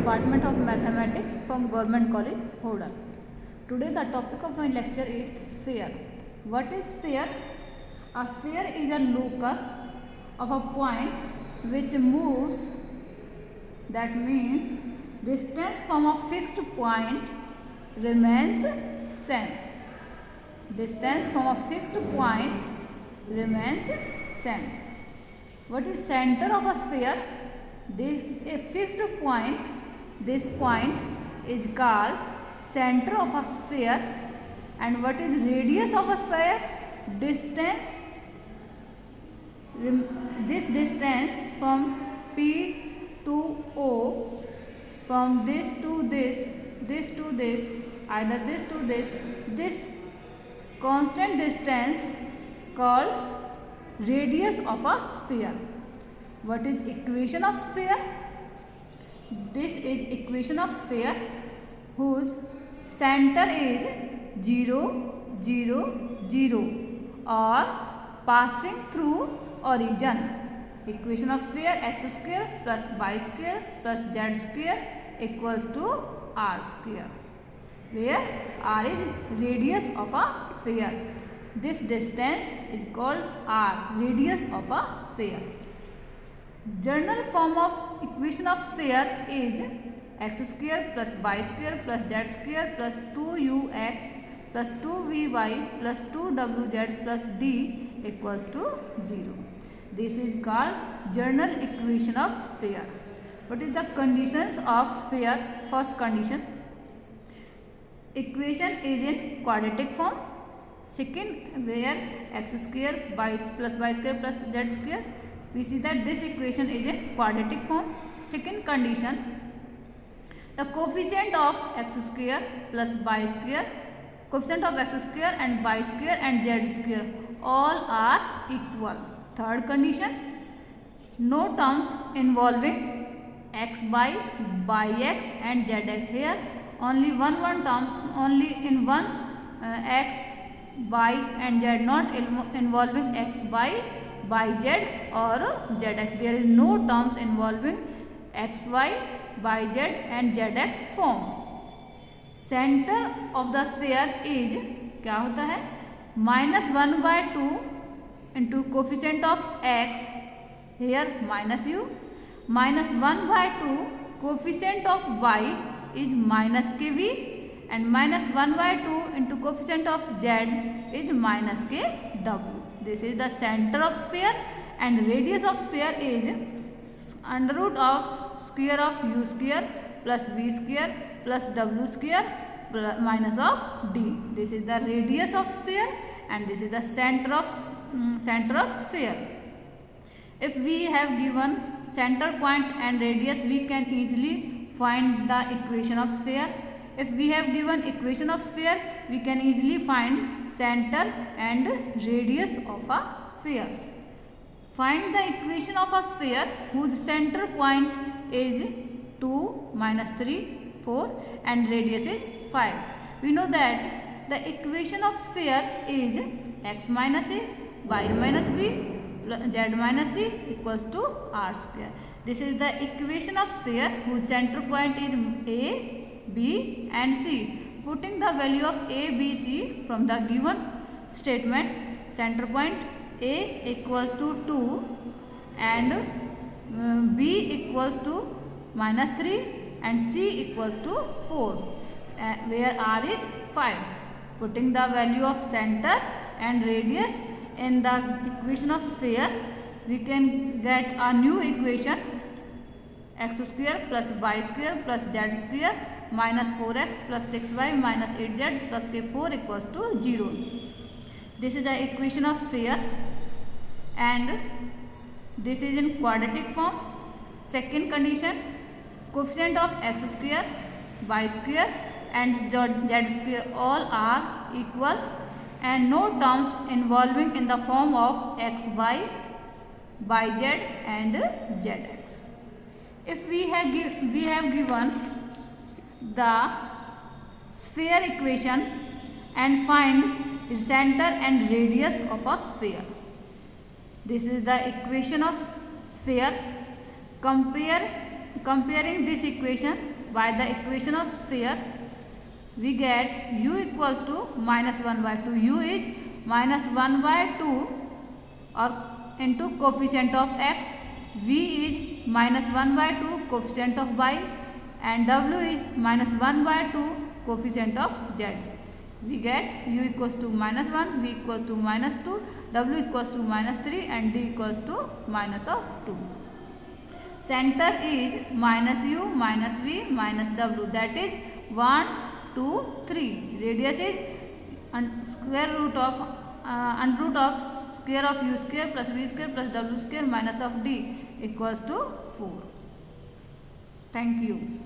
Department of Mathematics from Government College, Hodal. Today the topic of my lecture is sphere. What is sphere? A sphere is a locus of a point which moves, that means distance from a fixed point remains same. Distance from a fixed point remains same. What is center of a sphere? A fixed point, this point is called center of a sphere. And what is radius of a sphere? Distance, this distance from P to O, from this to this, this to this, either this to this constant distance called radius of a sphere. What is equation of sphere? This is equation of sphere whose center is 0, 0, 0 or passing through origin. Equation of sphere: x square plus y square plus z square equals to r square, where r is radius of a sphere. This distance is called r, radius of a sphere. General form of equation of sphere is x square plus y square plus z square plus 2ux plus 2vy plus 2wz plus d equals to 0. This is called general equation of sphere. What is the conditions of sphere? First condition, equation is in quadratic form. Second, where x square plus y square plus z square, we see that this equation is in quadratic form. Second condition, the coefficient of x square plus y square, coefficient of x square and y square and z square all are equal. Third condition, no terms involving x by x and zx. Here only one term, only in one x, y and z, not involving x by z or zx. There is no terms involving x, y, z and zx form. Center of the sphere is क्या होता है? -1/2 into coefficient of x, here minus u, -1/2 coefficient of y is -kv, and -1/2 into coefficient of z is -kw. This is the center of sphere, and radius of sphere is under root of square of u square plus v square plus w square minus of d. This is the radius of sphere, and this is the center of sphere. If we have given center points and radius, we can easily find the equation of sphere. If we have given equation of sphere, we can easily find center and radius of a sphere. Find the equation of a sphere whose center point is 2, -3, 4 and radius is 5. We know that the equation of sphere is x minus a, y minus b, z minus c equals to r square. This is the equation of sphere whose center point is a, b and c. Putting the value of a, b, c from the given statement, center point a equals to 2 and b equals to -3 and c equals to 4, where r is 5. Putting the value of center and radius in the equation of sphere, we can get a new equation: x square plus y square plus z square minus 4x plus 6y minus 8z plus k4 equals to 0. This is the equation of sphere, and this is in quadratic form. Second condition, coefficient of x square, y square and z square all are equal, and no terms involving in the form of x, y, z and zx. If we have given the sphere equation and find center and radius of a sphere. This is the equation of sphere. Comparing this equation by the equation of sphere, we get u equals to minus 1 by 2. U is minus 1 by 2 or into coefficient of x. V is minus 1 by 2 coefficient of y, and w is minus 1 by 2 coefficient of z. We get u equals to minus 1, v equals to minus 2, w equals to minus 3 and d equals to minus of 2. Center is minus u minus v minus w, that is 1, 2, 3. Radius is square root of under root of square of u square plus v square plus w square minus of d equals to 4. Thank you.